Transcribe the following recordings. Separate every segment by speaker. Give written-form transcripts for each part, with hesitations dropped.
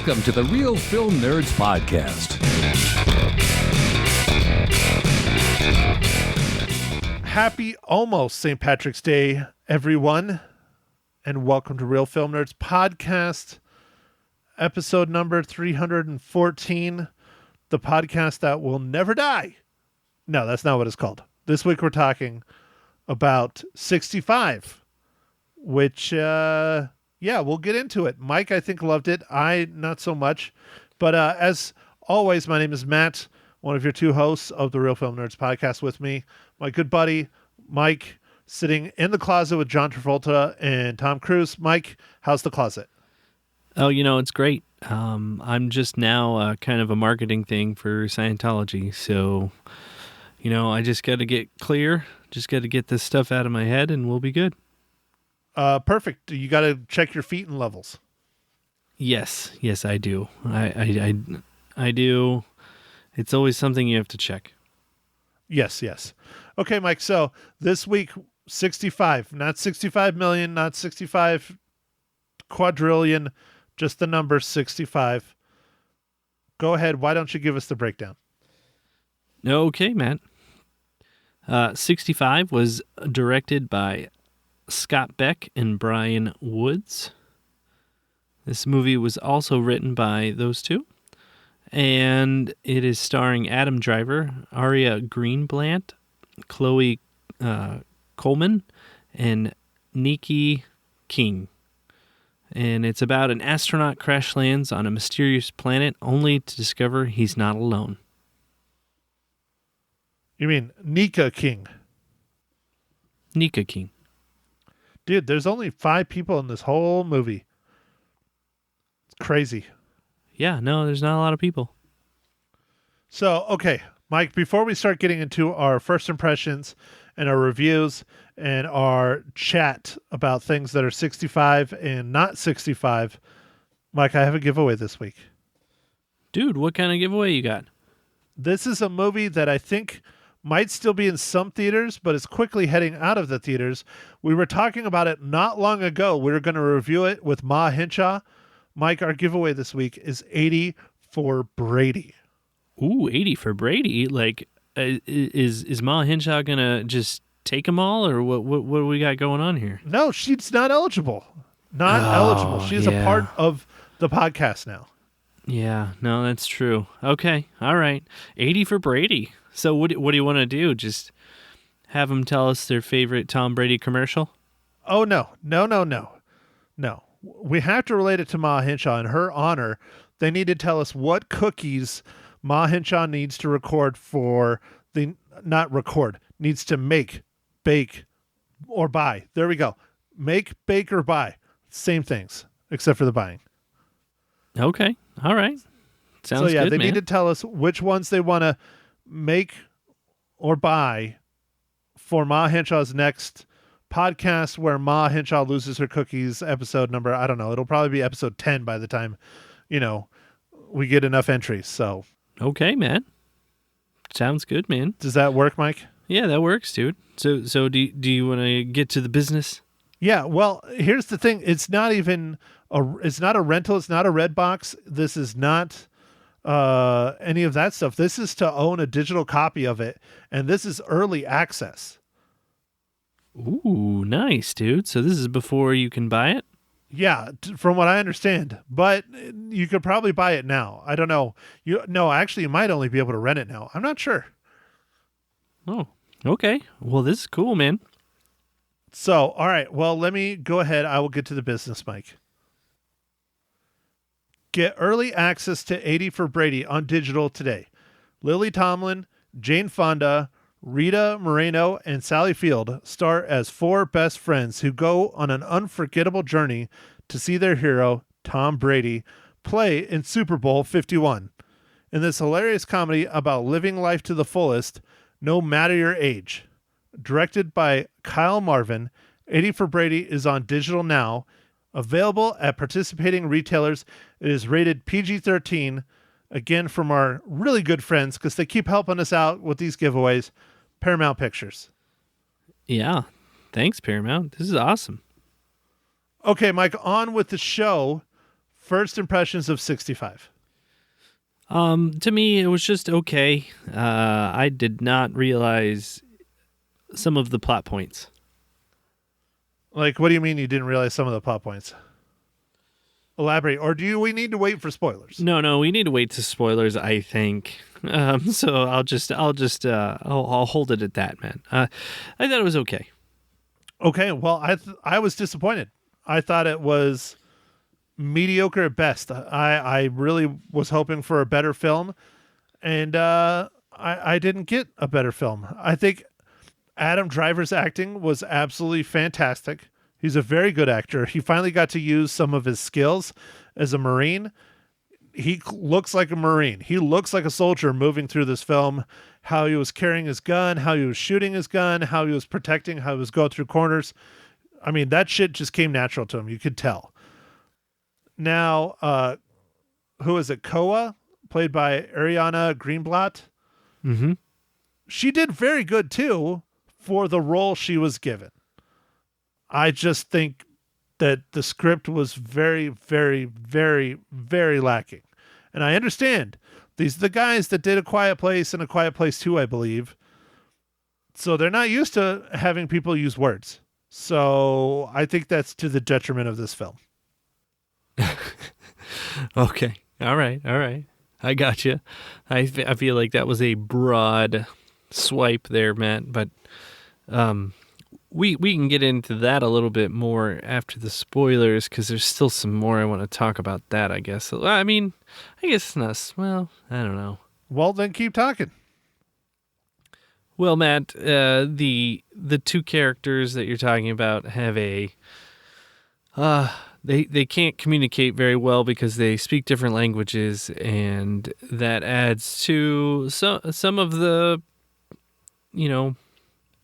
Speaker 1: Welcome to the Real Film Nerds Podcast.
Speaker 2: Happy almost St. Patrick's Day, everyone, and welcome to Real Film Nerds Podcast, episode number 314, the podcast that will never die. No, that's not what it's called. This week we're talking about 65, which, we'll get into it. Mike, I think, loved it. I, not so much. But as always, my name is Matt, one of your two hosts of the Real Film Nerds Podcast. With me, my good buddy, Mike, sitting in the closet with John Travolta and Tom Cruise. Mike, how's the closet?
Speaker 3: Oh, it's great. I'm just now kind of a marketing thing for Scientology. So, I just got to get clear, just got to get this stuff out of my head, and we'll be good.
Speaker 2: Perfect. You got to check your feet and levels.
Speaker 3: Yes, I do. I do. It's always something you have to check.
Speaker 2: Yes. Okay, Mike. So this week, 65, not 65 million, not 65 quadrillion, just the number 65. Go ahead. Why don't you give us the breakdown?
Speaker 3: Okay, Matt. 65 was directed by Scott Beck and Brian Woods. This movie was also written by those two. And it is starring Adam Driver, Aria Greenblatt, Chloe Coleman, and Nikki King. And it's about an astronaut crash lands on a mysterious planet only to discover he's not alone.
Speaker 2: You mean Nika King?
Speaker 3: Nika King.
Speaker 2: Dude, there's only 5 people in this whole movie. It's crazy.
Speaker 3: Yeah, no, there's not a lot of people.
Speaker 2: So, okay, Mike, before we start getting into our first impressions and our reviews and our chat about things that are 65 and not 65, Mike, I have a giveaway this week.
Speaker 3: Dude, what kind of giveaway you got?
Speaker 2: This is a movie that I think might still be in some theaters, but is quickly heading out of the theaters. We were talking about it not long ago. We were going to review it with Ma Hinshaw. Mike, our giveaway this week is 80 for Brady.
Speaker 3: Ooh, 80 for Brady. Like, is Ma Hinshaw going to just take them all, or what do we got going on here?
Speaker 2: No, she's not eligible. Eligible. She's a part of the podcast now.
Speaker 3: Yeah, no, that's true. Okay, all right. 80 for Brady. So what do you want to do? Just have them tell us their favorite Tom Brady commercial?
Speaker 2: Oh, no. We have to relate it to Ma Hinshaw. In her honor, they need to tell us what cookies Ma Hinshaw needs to record for needs to make, bake, or buy. There we go. Make, bake, or buy. Same things, except for the buying.
Speaker 3: Okay. All right. Sounds
Speaker 2: good, they
Speaker 3: man.
Speaker 2: need to tell us which ones they want to make or buy for Ma Hinshaw's next podcast, where Ma Hinshaw loses her cookies, episode number, I don't know. It'll probably be episode 10 by the time, we get enough entries. So,
Speaker 3: okay, man. Sounds good, man.
Speaker 2: Does that work, Mike?
Speaker 3: Yeah, that works, dude. So do you want to get to the business?
Speaker 2: Yeah. Well, here's the thing. It's not a rental. It's not a red box. This is not any of that stuff. This is to own a digital copy of it. And this is early access.
Speaker 3: Ooh, nice, dude. So this is before you can buy it?
Speaker 2: Yeah, from what I understand. But you could probably buy it now. I don't know. Actually, you might only be able to rent it now. I'm not sure.
Speaker 3: Oh, okay. Well, this is cool, man.
Speaker 2: So, all right. Well, let me go ahead. I will get to the business, Mike. Get early access to 80 for Brady on digital today. Lily Tomlin, Jane Fonda, Rita Moreno, and Sally Field star as 4 best friends who go on an unforgettable journey to see their hero, Tom Brady, play in Super Bowl 51. In this hilarious comedy about living life to the fullest, no matter your age. Directed by Kyle Marvin, 80 for Brady is on digital now. Available at participating retailers. It is rated PG-13. Again, from our really good friends, because they keep helping us out with these giveaways, Paramount Pictures.
Speaker 3: Yeah. Thanks, Paramount. This is awesome.
Speaker 2: Okay, Mike, on with the show. first impressions of 65.
Speaker 3: To me, it was just okay. I did not realize some of the plot points.
Speaker 2: Like, what do you mean you didn't realize some of the plot points? Elaborate. Or we need to wait for spoilers?
Speaker 3: No, we need to wait to spoilers, I think. So I'll hold it at that, man. I thought it was okay.
Speaker 2: Okay, well, I was disappointed. I thought it was mediocre at best. I really was hoping for a better film, and I didn't get a better film. I think Adam Driver's acting was absolutely fantastic. He's a very good actor. He finally got to use some of his skills as a Marine. He looks like a Marine. He looks like a soldier moving through this film. How he was carrying his gun, how he was shooting his gun, how he was protecting, how he was going through corners. I mean, that shit just came natural to him. You could tell. Now, who is it? Koa, played by Ariana Greenblatt.
Speaker 3: Mm-hmm.
Speaker 2: She did very good too for the role she was given. I just think that the script was very, very, very, very lacking. And I understand these are the guys that did A Quiet Place and A Quiet Place 2, I believe. So they're not used to having people use words. So I think that's to the detriment of this film.
Speaker 3: Okay. All right. I got you. I feel like that was a broad swipe there, Matt, but we can get into that a little bit more after the spoilers because there's still some more I want to talk about that, I guess. I mean, I guess it's not, well, I don't know.
Speaker 2: Well, then keep talking.
Speaker 3: Well, Matt, the two characters that you're talking about have a they can't communicate very well because they speak different languages, and that adds to some of the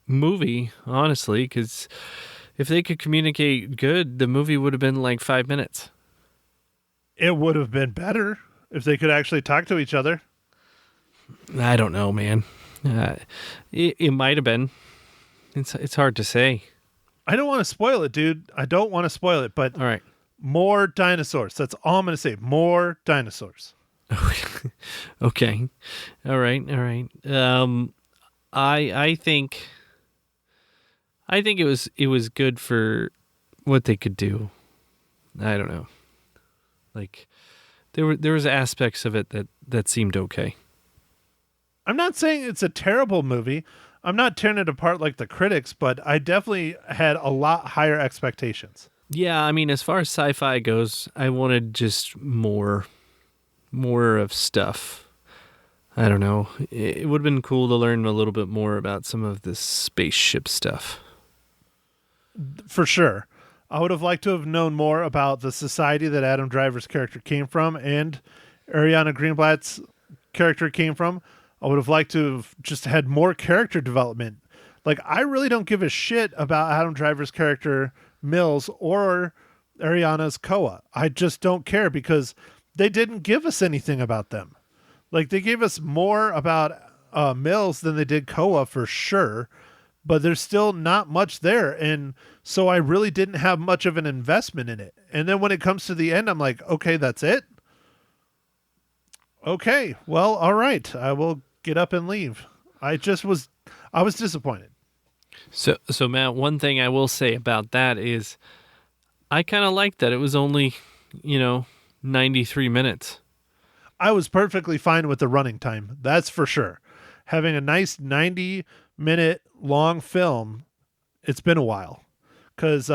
Speaker 3: movie, honestly, because if they could communicate good, the movie would have been like 5 minutes.
Speaker 2: It would have been better if they could actually talk to each other.
Speaker 3: I don't know, man. It might have been. It's hard to say.
Speaker 2: I don't want to spoil it, dude. I don't want to spoil it, but
Speaker 3: All right.
Speaker 2: more dinosaurs. That's all I'm going to say. More dinosaurs.
Speaker 3: Okay. All right. I think it was good for what they could do. I don't know. Like there was aspects of it that seemed okay.
Speaker 2: I'm not saying it's a terrible movie. I'm not tearing it apart like the critics, but I definitely had a lot higher expectations.
Speaker 3: Yeah, I mean, as far as sci-fi goes, I wanted just more of stuff. I don't know. It would have been cool to learn a little bit more about some of this spaceship stuff.
Speaker 2: For sure. I would have liked to have known more about the society that Adam Driver's character came from and Ariana Greenblatt's character came from. I would have liked to have just had more character development. Like, I really don't give a shit about Adam Driver's character, Mills, or Ariana's Koa. I just don't care because they didn't give us anything about them. Like, they gave us more about Mills than they did Koa for sure, but there's still not much there. And so I really didn't have much of an investment in it. And then when it comes to the end, I'm like, okay, that's it? Okay, well, all right. I will get up and leave. I was disappointed.
Speaker 3: So Matt, one thing I will say about that is I kind of liked that it was only, 93 minutes.
Speaker 2: I was perfectly fine with the running time. That's for sure. Having a nice 90-minute long film, it's been a while. Because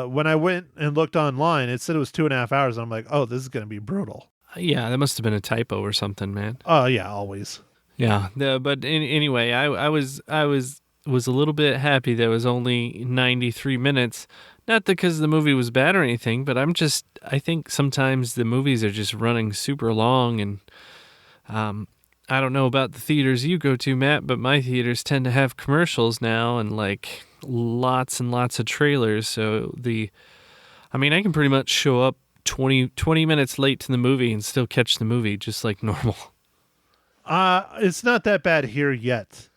Speaker 2: when I went and looked online, it said it was 2.5 hours. And I'm like, oh, this is going to be brutal.
Speaker 3: Yeah, that must have been a typo or something, man.
Speaker 2: Oh, yeah, always.
Speaker 3: Yeah, but anyway, I was a little bit happy that it was only 93 minutes. Not because the movie was bad or anything, but I think sometimes the movies are just running super long, and I don't know about the theaters you go to, Matt, but my theaters tend to have commercials now and like lots and lots of trailers. So I can pretty much show up 20 minutes late to the movie and still catch the movie just like normal.
Speaker 2: It's not that bad here yet.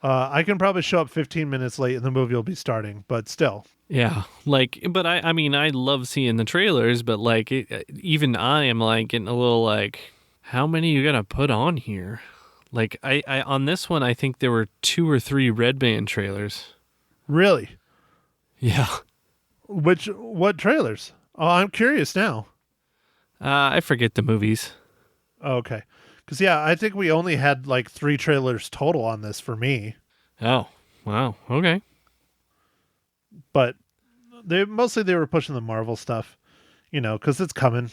Speaker 2: I can probably show up 15 minutes late and the movie will be starting, but still,
Speaker 3: Yeah, like, but I mean, I love seeing the trailers, but like, even I am like getting a little like, how many you gonna put on here? Like, I on this one, I think there were 2 or 3 Red Band trailers.
Speaker 2: Really?
Speaker 3: Yeah,
Speaker 2: What trailers? Oh, I'm curious now.
Speaker 3: I forget the movies.
Speaker 2: Oh, okay. Because, yeah, I think we only had like 3 trailers total on this for me.
Speaker 3: Oh, wow, okay.
Speaker 2: But they were pushing the Marvel stuff, because it's coming.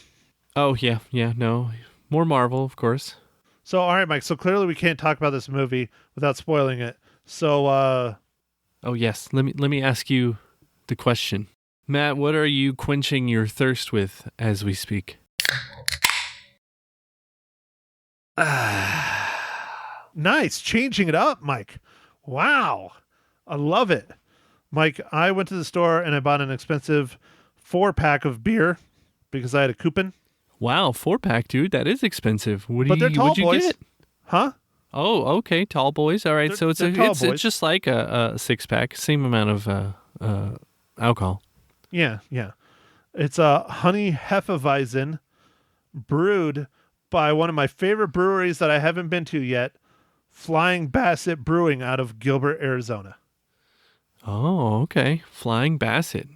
Speaker 3: Oh yeah, no, more Marvel, of course.
Speaker 2: So, all right, Mike. So clearly we can't talk about this movie without spoiling it. So,
Speaker 3: Oh yes, let me ask you the question, Matt. What are you quenching your thirst with as we speak?
Speaker 2: nice. Changing it up, Mike. Wow. I love it. Mike, I went to the store and I bought an expensive 4-pack of beer because I had a coupon.
Speaker 3: Wow, 4-pack, dude. That is expensive.
Speaker 2: But they're tall
Speaker 3: what'd you
Speaker 2: boys.
Speaker 3: get?
Speaker 2: Huh?
Speaker 3: Oh, okay, tall boys. All right,
Speaker 2: They're-
Speaker 3: so it's
Speaker 2: they're tall boys.
Speaker 3: it's just like a 6-pack, same amount of alcohol.
Speaker 2: Yeah. It's a honey Hefeweizen brewed by one of my favorite breweries that I haven't been to yet, Flying Bassett Brewing out of Gilbert, Arizona.
Speaker 3: Oh, okay. Flying Basset.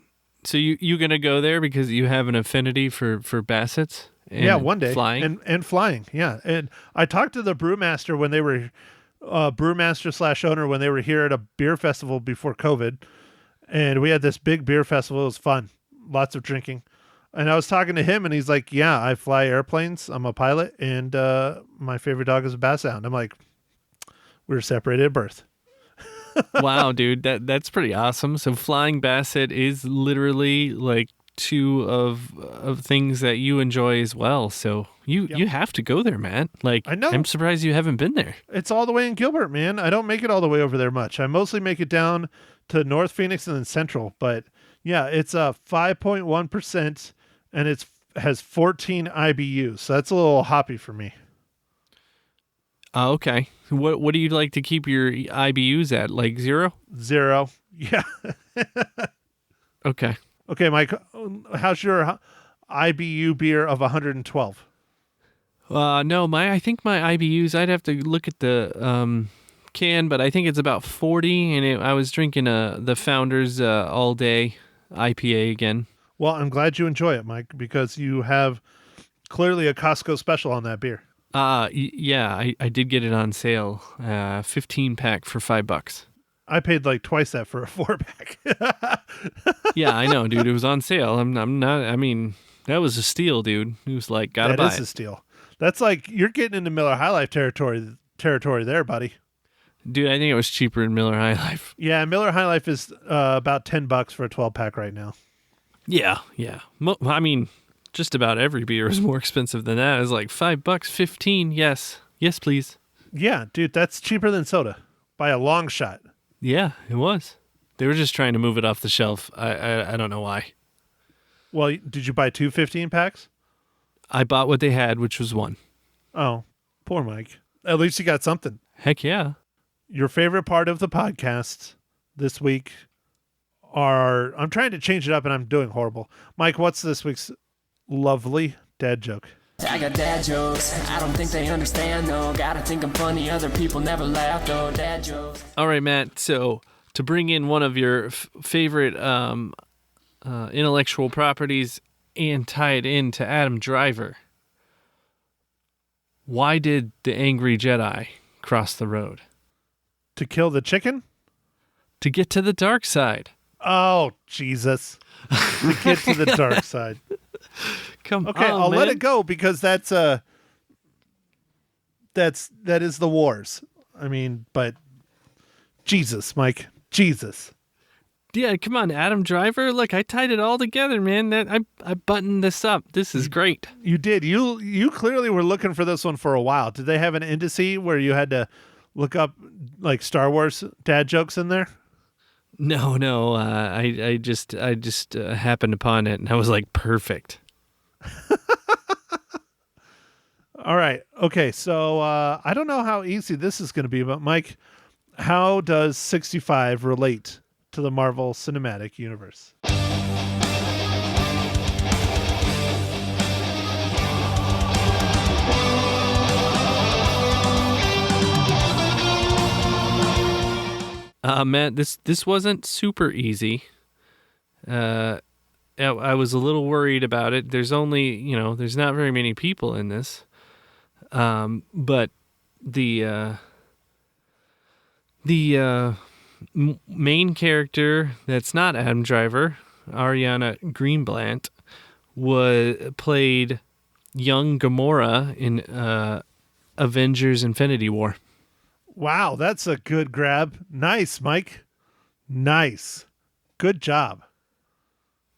Speaker 3: So you gonna go there because you have an affinity for Bassets? And
Speaker 2: Yeah, one day.
Speaker 3: flying.
Speaker 2: And flying. Yeah. And I talked to the brewmaster when they were brewmaster/owner when they were here at a beer festival before COVID. And we had this big beer festival. It was fun. Lots of drinking. And I was talking to him and he's like, yeah, I fly airplanes. I'm a pilot. And my favorite dog is a Basset Hound. I'm like, we were separated at birth.
Speaker 3: Wow, dude, that's pretty awesome. So Flying Basset is literally like 2 of things that you enjoy as well. So you have to go there, Matt. Like,
Speaker 2: I know.
Speaker 3: I'm surprised you haven't been there.
Speaker 2: It's all the way in Gilbert, man. I don't make it all the way over there much. I mostly make it down to North Phoenix and then Central. But yeah, it's 5.1% and it has 14 IBUs. So that's a little hoppy for me.
Speaker 3: Oh, okay. What do you like to keep your IBUs at? Like 0?
Speaker 2: 0. Yeah.
Speaker 3: Okay.
Speaker 2: Okay, Mike, how's your IBU beer of 112?
Speaker 3: No, I think my IBUs. I'd have to look at the can, but I think it's about 40. And I was drinking the Founders All Day IPA again.
Speaker 2: Well, I'm glad you enjoy it, Mike, because you have clearly a Costco special on that beer.
Speaker 3: Yeah, I did get it on sale. 15-pack for $5.
Speaker 2: I paid like twice that for a 4-pack.
Speaker 3: Yeah, I know, dude. It was on sale. I'm not. I mean, that was a steal, dude. It was like gotta buy
Speaker 2: That is
Speaker 3: it.
Speaker 2: a steal. That's like you're getting into Miller High Life territory there, buddy.
Speaker 3: Dude, I think it was cheaper in Miller High Life.
Speaker 2: Yeah, Miller High Life is about $10 for a 12-pack right now.
Speaker 3: Yeah. I mean, just about every beer is more expensive than that. It's like $5, 15. Yes, please.
Speaker 2: Yeah, dude, that's cheaper than soda by a long shot.
Speaker 3: Yeah, it was. They were just trying to move it off the shelf. I don't know why.
Speaker 2: Well, did you buy 2 15-packs?
Speaker 3: I bought what they had, which was 1.
Speaker 2: Oh, poor Mike. At least you got something.
Speaker 3: Heck yeah.
Speaker 2: Your favorite part of the podcast this week I'm trying to change it up and I'm doing horrible. Mike, what's this week's lovely dad joke?
Speaker 4: I got dad jokes, I don't think they understand though. Gotta think I'm funny, other people never laugh though. Dad jokes.
Speaker 3: All right, Matt. So to bring in one of your favorite intellectual properties and tie it into Adam Driver, why did the angry Jedi cross the road?
Speaker 2: To kill the chicken?
Speaker 3: To get to the dark side.
Speaker 2: Oh, Jesus. To get to the dark side.
Speaker 3: Come
Speaker 2: Okay,
Speaker 3: on,
Speaker 2: I'll let
Speaker 3: man.
Speaker 2: it go because that is the wars. I mean, but Jesus, Mike. Jesus.
Speaker 3: Yeah, come on, Adam Driver. Look, I tied it all together, man. I buttoned this up. This is great.
Speaker 2: You did. You clearly were looking for this one for a while. Did they have an indice where you had to look up like Star Wars dad jokes in there?
Speaker 3: No. I just happened upon it, and I was like, perfect.
Speaker 2: All right. Okay. So I don't know how easy this is going to be, but Mike, how does 65 relate to the Marvel Cinematic Universe.
Speaker 3: Matt, this wasn't super easy. I was a little worried about it. There's only, there's not very many people in this. But the main character that's not Adam Driver, Ariana Greenblatt, played young Gamora in Avengers Infinity War.
Speaker 2: Wow, that's a good grab. Nice, Mike. Nice. Good job.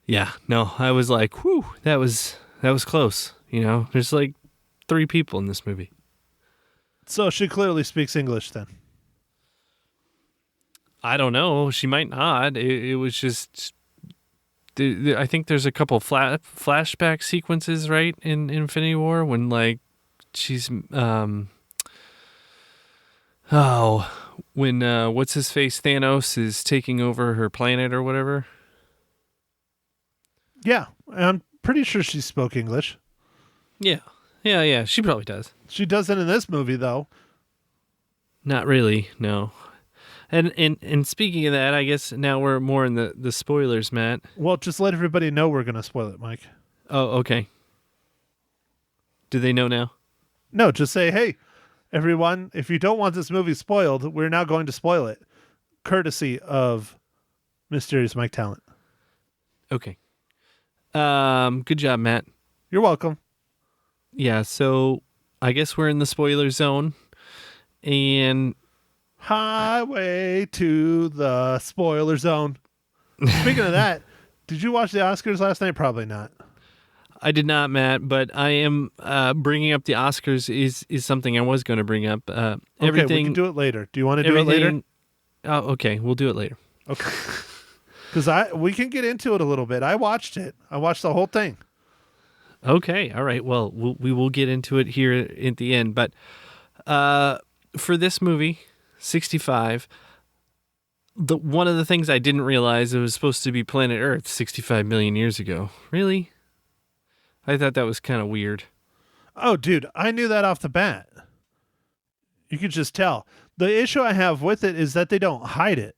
Speaker 3: Yeah, no, I was like, whew, that was close. There's like 3 people in this movie.
Speaker 2: So she clearly speaks English then.
Speaker 3: I don't know. She might not. It was just, I think there's a couple flashback sequences, right, in Infinity War when like she's when what's his face Thanos is taking over her planet or whatever.
Speaker 2: Yeah, I'm pretty sure she spoke English.
Speaker 3: Yeah. She probably does.
Speaker 2: She doesn't in this movie, though.
Speaker 3: Not really, no. And speaking of that, I guess now we're more in the spoilers, Matt.
Speaker 2: Well, just let everybody know we're going to spoil it, Mike.
Speaker 3: Oh, okay. Do they know now?
Speaker 2: No, just say, hey, everyone, if you don't want this movie spoiled, we're now going to spoil it. Courtesy of Mysterious Mike Talent.
Speaker 3: Okay. Good job, Matt.
Speaker 2: You're welcome.
Speaker 3: Yeah, so I guess we're in the spoiler zone. And
Speaker 2: highway to the spoiler zone. Speaking of that, did you watch the Oscars last night? Probably not.
Speaker 3: I did not, Matt, but I am bringing up the Oscars is something I was going to bring up.
Speaker 2: Okay, we can do it later. Do you want to do it later?
Speaker 3: Oh, okay, we'll do it later.
Speaker 2: Okay. Because we can get into it a little bit. I watched it. I watched the whole thing.
Speaker 3: Okay, all right. Well, we will get into it here at the end. But for this movie, 65, one of the things I didn't realize it was supposed to be planet Earth 65 million years ago. Really? I thought that was kind of weird.
Speaker 2: Oh, dude, I knew that off the bat. You could just tell. The issue I have with it is that they don't hide it.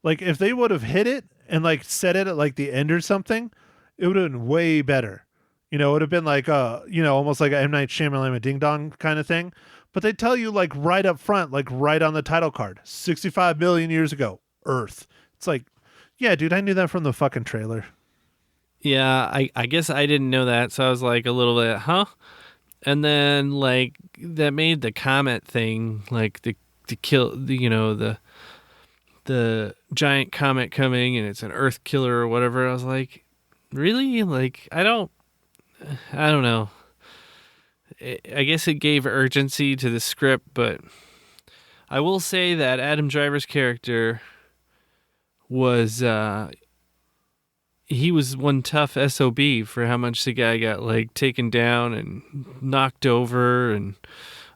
Speaker 2: Like, if they would have hit it and, like, said it at, like, the end or something, it would have been way better. It would have been like, almost like a M. Night Shyamalan Ding Dong kind of thing. But they tell you, like, right up front, like, right on the title card, 65 million years ago, Earth. It's like, yeah, dude, I knew that from the fucking trailer.
Speaker 3: Yeah, I guess I didn't know that, so I was like a little bit, huh? And then, like, that made the comet thing, like, the kill, the giant comet coming and it's an Earth killer or whatever. I was like, really? Like, I don't know. I guess it gave urgency to the script, but I will say that Adam Driver's character was, he was one tough SOB for how much the guy got, like, taken down and knocked over and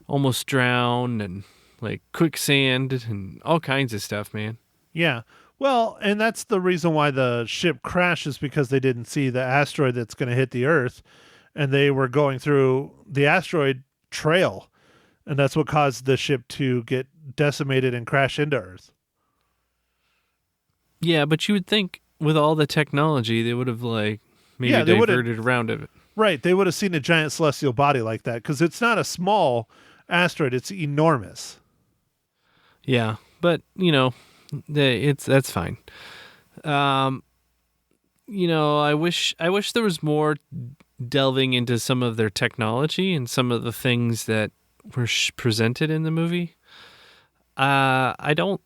Speaker 3: almost drowned and, like, quicksand and all kinds of stuff, man.
Speaker 2: Yeah. Well, and that's the reason why the ship crashes, because they didn't see the asteroid that's going to hit the Earth, and they were going through the asteroid trail, and that's what caused the ship to get decimated and crash into Earth.
Speaker 3: Yeah, but you would think with all the technology, they would have, like, maybe diverted around it.
Speaker 2: Right. They would have seen a giant celestial body like that, because it's not a small asteroid. It's enormous.
Speaker 3: Yeah, but, that's fine. I wish there was more delving into some of their technology and some of the things that were presented in the movie. I don't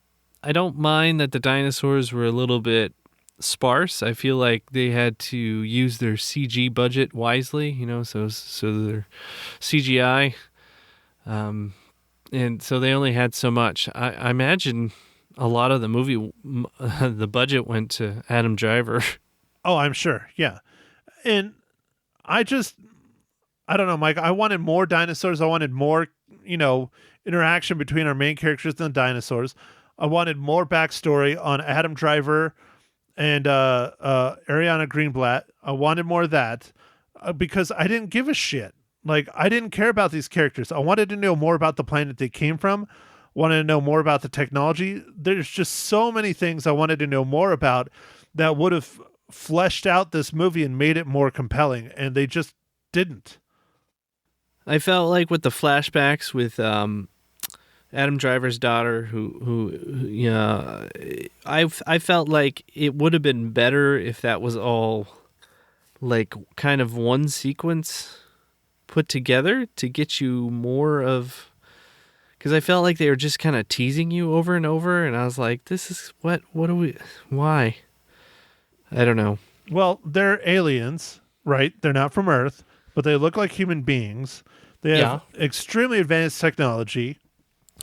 Speaker 3: mind that the dinosaurs were a little bit sparse. I feel like they had to use their CG budget wisely, so their CGI, and so they only had so much. I imagine a lot of the movie, the budget went to Adam Driver.
Speaker 2: Oh, I'm sure. Yeah. And I don't know, Mike. I wanted more dinosaurs. I wanted more, interaction between our main characters and the dinosaurs. I wanted more backstory on Adam Driver and Ariana Greenblatt. I wanted more of that because I didn't give a shit. Like, I didn't care about these characters. I wanted to know more about the planet they came from. Wanted to know more about the technology. There's just so many things I wanted to know more about that would have fleshed out this movie and made it more compelling, and they just didn't.
Speaker 3: I felt like with the flashbacks with Adam Driver's daughter, who I felt like it would have been better if that was all like kind of one sequence put together to get you more of, because I felt like they were just kind of teasing you over and over, and I was like, this is what are we, why? I don't know.
Speaker 2: Well, they're aliens, right? They're not from Earth, but they look like human beings. They have extremely advanced technology.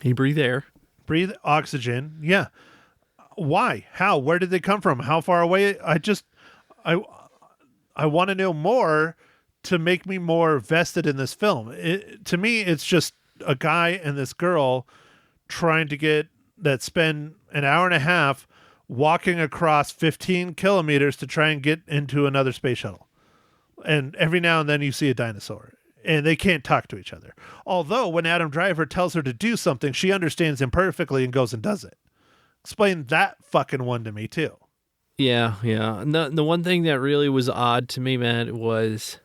Speaker 3: He breathe air.
Speaker 2: Breathe oxygen. Yeah. Why? How? Where did they come from? How far away? I want to know more to make me more vested in this film. To me, it's just a guy and this girl trying to spend an hour and a half walking across 15 kilometers to try and get into another space shuttle. And every now and then you see a dinosaur. And they can't talk to each other. Although when Adam Driver tells her to do something, she understands him perfectly and goes and does it. Explain that fucking one to me, too.
Speaker 3: Yeah. And the one thing that really was odd to me, man, was,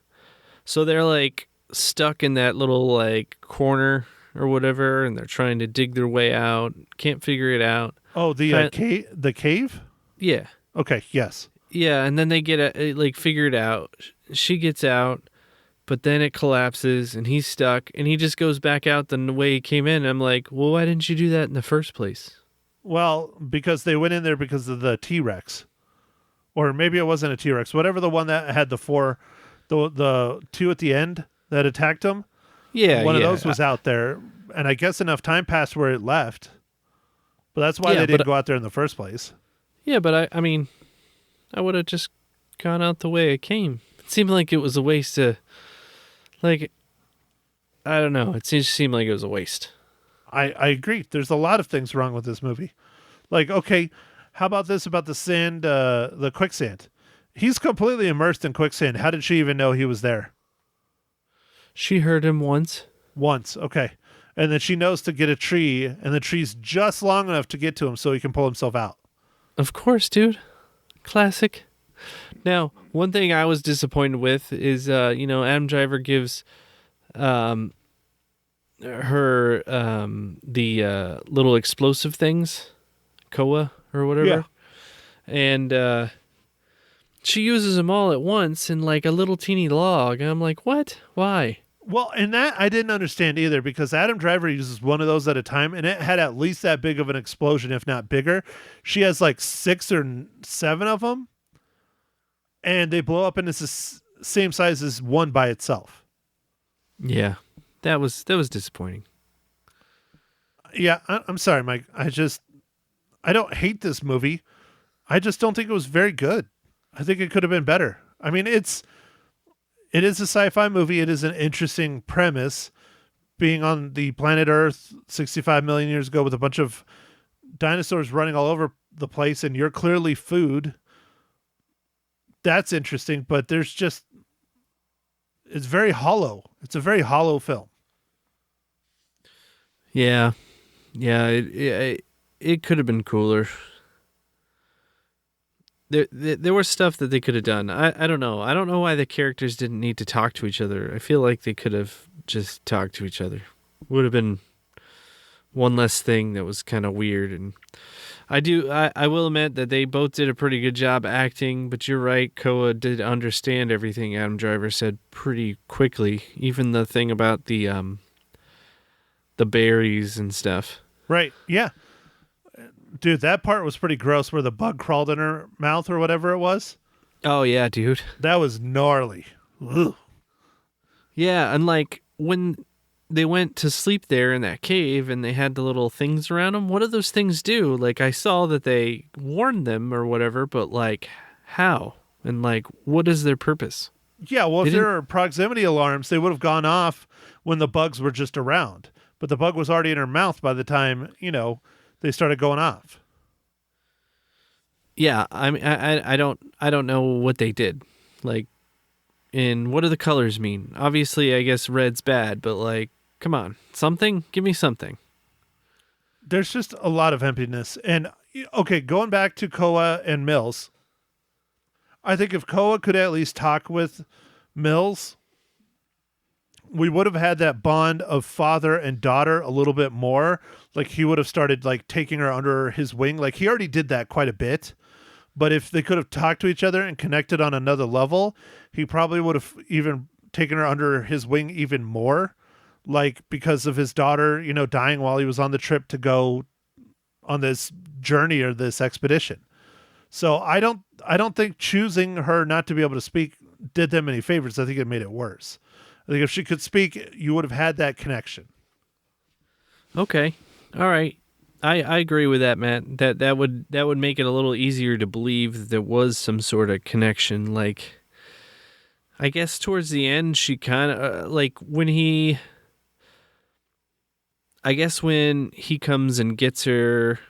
Speaker 3: so they're like stuck in that little like corner or whatever, and they're trying to dig their way out. Can't figure it out.
Speaker 2: Oh, the cave?
Speaker 3: Yeah.
Speaker 2: Okay, yes.
Speaker 3: Yeah, and then they figure it out. She gets out, but then it collapses, and he's stuck, and he just goes back out the way he came in. I'm like, well, why didn't you do that in the first place?
Speaker 2: Well, because they went in there because of the T-Rex. Or maybe it wasn't a T-Rex. Whatever the one that had the two at the end that attacked him.
Speaker 3: Yeah,
Speaker 2: One of those was out there, and I guess enough time passed where it left. But that's why they didn't go out there in the first place. Yeah,
Speaker 3: but I mean, I would have just gone out the way it came. It seemed like it was a waste of, like, I don't know. It just seemed like it was a waste.
Speaker 2: I agree. There's a lot of things wrong with this movie. Like, okay, how about this about the sand, the quicksand? He's completely immersed in quicksand. How did she even know he was there?
Speaker 3: She heard him once.
Speaker 2: Once, okay. And then she knows to get a tree, and the tree's just long enough to get to him so he can pull himself out.
Speaker 3: Of course, dude. Classic. Now, one thing I was disappointed with is, Adam Driver gives her the little explosive things, Koa or whatever.
Speaker 2: Yeah.
Speaker 3: And she uses them all at once in like a little teeny log. And I'm like, what? Why?
Speaker 2: Well, and that I didn't understand either, because Adam Driver uses one of those at a time, and it had at least that big of an explosion, if not bigger. She has like 6 or 7 of them, and they blow up, and it's the same size as one by itself.
Speaker 3: Yeah, that was disappointing.
Speaker 2: Yeah, I'm sorry, Mike. I don't hate this movie. I just don't think it was very good. I think it could have been better. I mean, it is a sci-fi movie. It is an interesting premise, being on the planet Earth 65 million years ago with a bunch of dinosaurs running all over the place, and you're clearly food. That's interesting, but it's very hollow. It's a very hollow film.
Speaker 3: Yeah. It could have been cooler. There was stuff that they could have done. I don't know. I don't know why the characters didn't need to talk to each other. I feel like they could have just talked to each other. Would have been one less thing that was kind of weird. And I will admit that they both did a pretty good job acting, but you're right. Koa did understand everything Adam Driver said pretty quickly. Even the thing about the berries and stuff.
Speaker 2: Right. Yeah. Dude, that part was pretty gross where the bug crawled in her mouth or whatever it was.
Speaker 3: Oh, yeah, dude.
Speaker 2: That was gnarly. Ugh.
Speaker 3: Yeah, and like when they went to sleep there in that cave and they had the little things around them, what do those things do? Like, I saw that they warned them or whatever, but like, how? And like, what is their purpose?
Speaker 2: Yeah, well, if there are proximity alarms, they would have gone off when the bugs were just around. But the bug was already in her mouth by the time, they started going off.
Speaker 3: Yeah, I mean, I don't know what they did. Like, and what do the colors mean? Obviously, I guess red's bad, but like, come on, something? Give me something.
Speaker 2: There's just a lot of emptiness. And okay, going back to Koa and Mills, I think if Koa could at least talk with Mills, we would have had that bond of father and daughter a little bit more. Like he would have started like taking her under his wing. Like he already did that quite a bit. But if they could have talked to each other and connected on another level, he probably would have even taken her under his wing even more. Like because of his daughter, dying while he was on the trip to go on this journey or this expedition. So I don't think choosing her not to be able to speak did them any favors. I think it made it worse. I think if she could speak, you would have had that connection.
Speaker 3: Okay. All right. I agree with that, Matt. That would make it a little easier to believe that there was some sort of connection. Like, I guess towards the end, she kind of when he comes and gets her,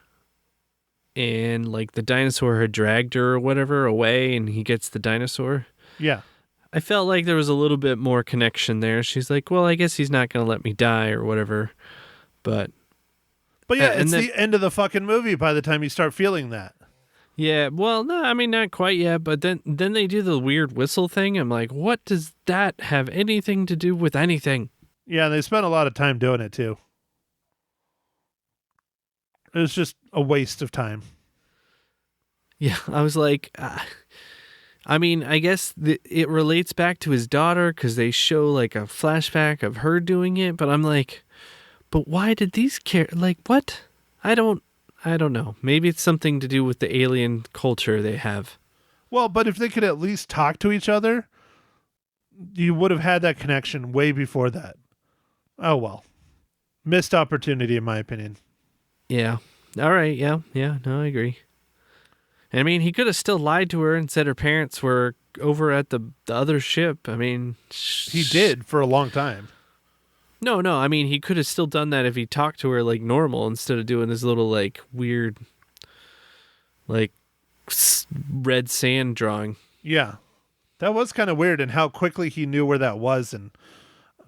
Speaker 3: and like the dinosaur had dragged her or whatever away, and he gets the dinosaur.
Speaker 2: Yeah.
Speaker 3: I felt like there was a little bit more connection there. She's like, well, I guess he's not going to let me die or whatever. But
Speaker 2: yeah, it's the end of the fucking movie by the time you start feeling that.
Speaker 3: Yeah, well, no, I mean, not quite yet. But then they do the weird whistle thing. I'm like, what does that have anything to do with anything?
Speaker 2: Yeah, they spent a lot of time doing it too. It was just a waste of time.
Speaker 3: Yeah, I was like... I mean, I guess it relates back to his daughter because they show like a flashback of her doing it. But I'm like, but why did these like what? I don't know. Maybe it's something to do with the alien culture they have.
Speaker 2: Well, but if they could at least talk to each other, you would have had that connection way before that. Oh, well. Missed opportunity, in my opinion.
Speaker 3: Yeah. All right. Yeah. No, I agree. I mean, he could have still lied to her and said her parents were over at the other ship. I mean...
Speaker 2: He did for a long time.
Speaker 3: No. I mean, he could have still done that if he talked to her like normal instead of doing this little like weird like red sand drawing.
Speaker 2: Yeah. That was kind of weird, and how quickly he knew where that was, and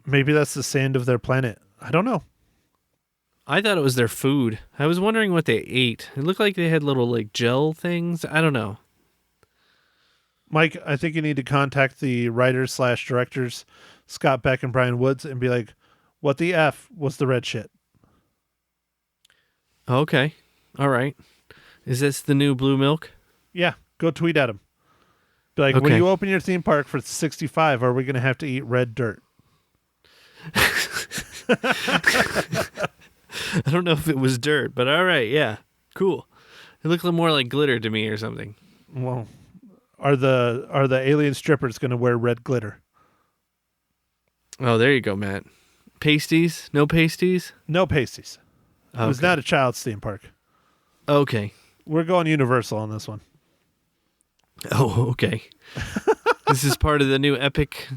Speaker 2: maybe that's the sand of their planet. I don't know.
Speaker 3: I thought it was their food. I was wondering what they ate. It looked like they had little like gel things. I don't know.
Speaker 2: Mike, I think you need to contact the writers/directors, Scott Beck and Brian Woods, and be like, what the F was the red shit?
Speaker 3: Okay. All right. Is this the new blue milk?
Speaker 2: Yeah. Go tweet at him. Be like,
Speaker 3: okay.
Speaker 2: When you open your theme park for 65, are we going to have to eat red dirt?
Speaker 3: I don't know if it was dirt, but all right, yeah, cool. It looked more like glitter to me or something.
Speaker 2: Well, are the alien strippers going to wear red glitter?
Speaker 3: Oh, there you go, Matt. Pasties? No pasties?
Speaker 2: No pasties.
Speaker 3: Okay.
Speaker 2: It was not a child's theme park.
Speaker 3: Okay.
Speaker 2: We're going Universal on this one.
Speaker 3: Oh, okay. This is part of the new Epic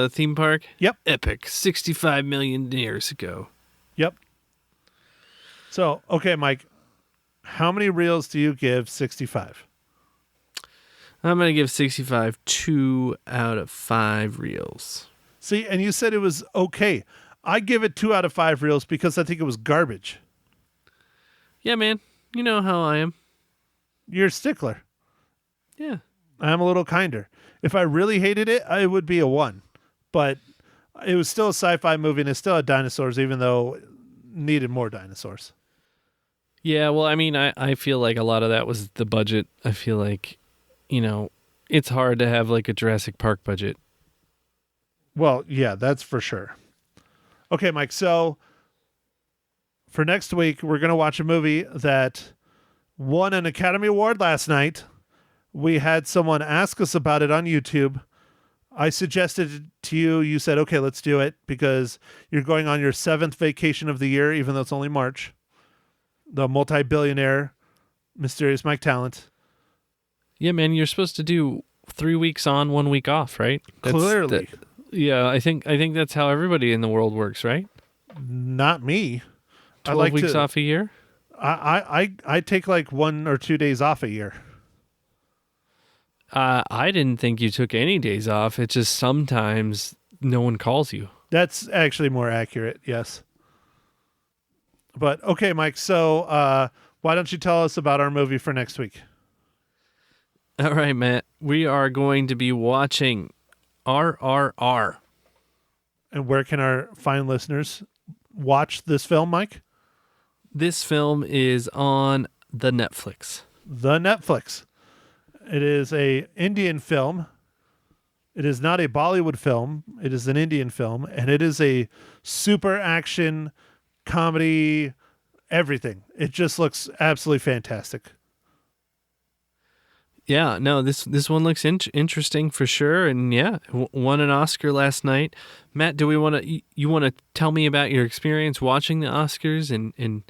Speaker 3: theme park?
Speaker 2: Yep.
Speaker 3: Epic, 65 million years ago.
Speaker 2: Yep. So, okay, Mike, how many reels do you give 65?
Speaker 3: I'm going to give 65 2 out of 5 reels.
Speaker 2: See, and you said it was okay. I give it 2 out of 5 reels because I think it was garbage.
Speaker 3: Yeah, man. You know how I am.
Speaker 2: You're a stickler.
Speaker 3: Yeah.
Speaker 2: I'm a little kinder. If I really hated it, it would be a 1. But it was still a sci-fi movie and it still had dinosaurs, even though it needed more dinosaurs.
Speaker 3: Yeah, well, I mean, I feel like a lot of that was the budget. I feel like, it's hard to have like a Jurassic Park budget.
Speaker 2: Well, yeah, that's for sure. Okay, Mike, so for next week, we're going to watch a movie that won an Academy Award last night. We had someone ask us about it on YouTube. I suggested it to you. You said, okay, let's do it because you're going on your 7th vacation of the year, even though it's only March. The multi-billionaire, mysterious Mike Talent.
Speaker 3: Yeah, man, you're supposed to do 3 weeks on, 1 week off, right?
Speaker 2: Clearly.
Speaker 3: Yeah, I think that's how everybody in the world works, right?
Speaker 2: Not me.
Speaker 3: 12 weeks off a year?
Speaker 2: I take like 1 or 2 days off a year.
Speaker 3: I didn't think you took any days off. It's just sometimes no one calls you.
Speaker 2: That's actually more accurate. Yes. But okay, Mike. So why don't you tell us about our movie for next week?
Speaker 3: All right, Matt. We are going to be watching RRR.
Speaker 2: And where can our fine listeners watch this film, Mike?
Speaker 3: This film is on the Netflix.
Speaker 2: The Netflix. It is a Indian film. It is not a Bollywood film. It is an Indian film, and it is a super action comedy, everything. It just looks absolutely fantastic.
Speaker 3: Yeah, no, this one looks interesting for sure, and yeah, won an Oscar last night. Matt, do we want to? You want to tell me about your experience watching the Oscars? And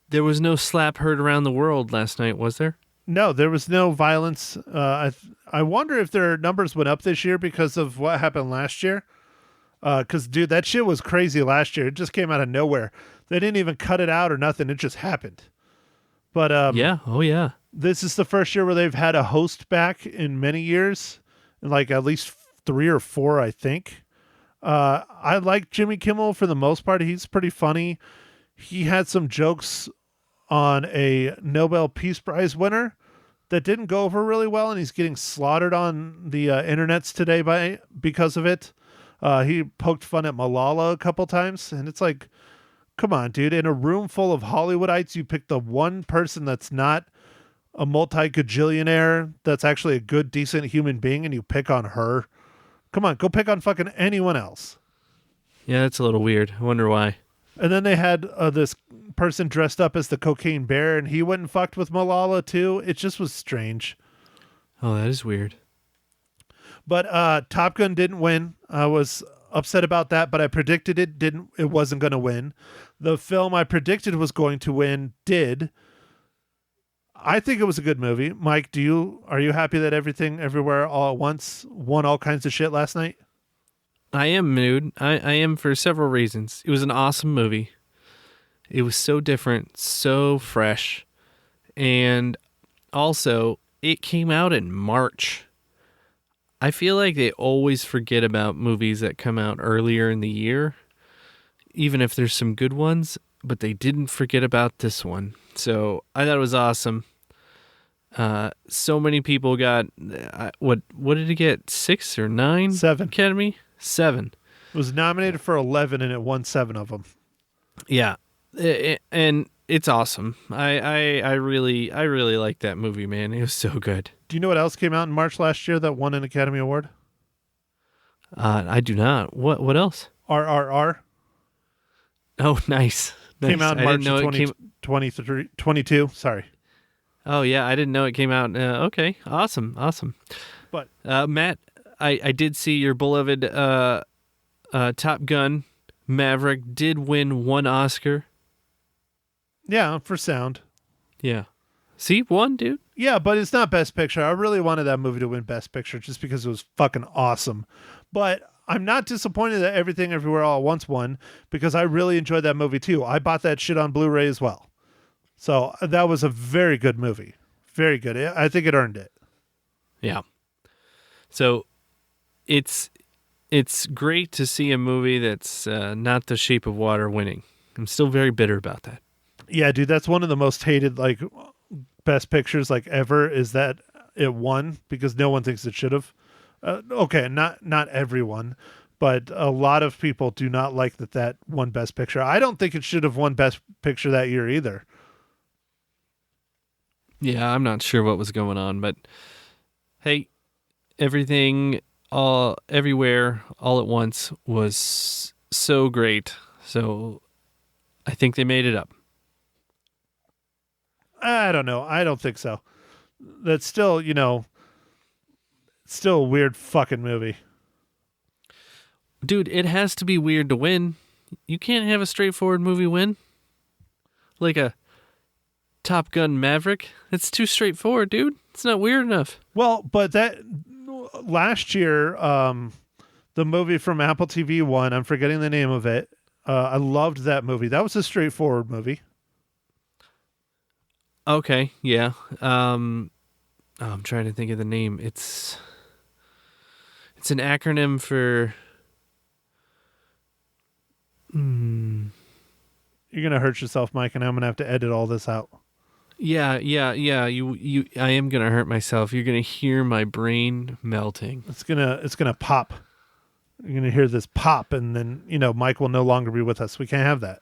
Speaker 3: there was no slap heard around the world last night, was there?
Speaker 2: No, there was no violence. I wonder if their numbers went up this year because of what happened last year. Because, dude, that shit was crazy last year. It just came out of nowhere. They didn't even cut it out or nothing. It just happened. But
Speaker 3: yeah, oh yeah.
Speaker 2: This is the first year where they've had a host back in many years, like at least 3 or 4, I think. I like Jimmy Kimmel for the most part. He's pretty funny. He had some jokes on a Nobel Peace Prize winner that didn't go over really well, and he's getting slaughtered on the internets today because of it. He poked fun at Malala a couple times, and it's like, come on, dude. In a room full of Hollywoodites, you pick the one person that's not a multi-gajillionaire, that's actually a good, decent human being, and you pick on her. Come on, go pick on fucking anyone else.
Speaker 3: Yeah, that's a little weird. I wonder why.
Speaker 2: And then they had this person dressed up as the Cocaine Bear, and he went and fucked with Malala too. It just was strange.
Speaker 3: Oh, that is weird.
Speaker 2: But Top Gun didn't win. I was upset about that, but I predicted it wasn't going to win. The film I predicted was going to win did. I think it was a good movie. Mike, are you happy that Everything Everywhere All at Once won all kinds of shit last night?
Speaker 3: I am, dude. I am for several reasons. It was an awesome movie. It was so different, so fresh. And also, it came out in March. I feel like they always forget about movies that come out earlier in the year, even if there's some good ones, but they didn't forget about this one. So I thought it was awesome. So many people got, what did it get? 6 or 9?
Speaker 2: 7.
Speaker 3: Academy? 7.
Speaker 2: It was nominated for 11 and it won 7 of them.
Speaker 3: Yeah. And it's awesome. I really like that movie, man. It was so good.
Speaker 2: Do you know what else came out in March last year that won an Academy Award?
Speaker 3: I do not. What else?
Speaker 2: RRR.
Speaker 3: Oh, nice.
Speaker 2: Came out in March 2022. Sorry.
Speaker 3: Oh, yeah. I didn't know it came out. Okay. Awesome.
Speaker 2: But
Speaker 3: Matt, I did see your beloved Top Gun Maverick did win 1 Oscar.
Speaker 2: yeah, for sound.
Speaker 3: Yeah. See? 1, dude.
Speaker 2: Yeah, but it's not Best Picture. I really wanted that movie to win Best Picture just because it was fucking awesome. But I'm not disappointed that Everything Everywhere All at Once won because I really enjoyed that movie too. I bought that shit on Blu-ray as well. So that was a very good movie. Very good. I think it earned it.
Speaker 3: Yeah. So it's great to see a movie that's not The Shape of Water winning. I'm still very bitter about that.
Speaker 2: Yeah, dude, that's one of the most hated like Best Pictures like ever is that it won because no one thinks it should have. Okay, not everyone, but a lot of people do not like that won Best Picture. I don't think it should have won Best Picture that year either.
Speaker 3: Yeah, I'm not sure what was going on, but hey, Everything Everywhere All at Once was so great. So I think they made it up.
Speaker 2: I don't know. I don't think so. That's still, still a weird fucking movie.
Speaker 3: Dude, it has to be weird to win. You can't have a straightforward movie win. Like a Top Gun Maverick. It's too straightforward, dude. It's not weird enough.
Speaker 2: Well, but that last year, the movie from Apple TV won. I'm forgetting the name of it. I loved that movie. That was a straightforward movie.
Speaker 3: Okay, yeah. I'm trying to think of the name. It's an acronym for.
Speaker 2: You're gonna hurt yourself, Mike, and I'm gonna have to edit all this out.
Speaker 3: Yeah. You. I am gonna hurt myself. You're gonna hear my brain melting.
Speaker 2: It's gonna pop. You're gonna hear this pop, and then Mike will no longer be with us. We can't have that.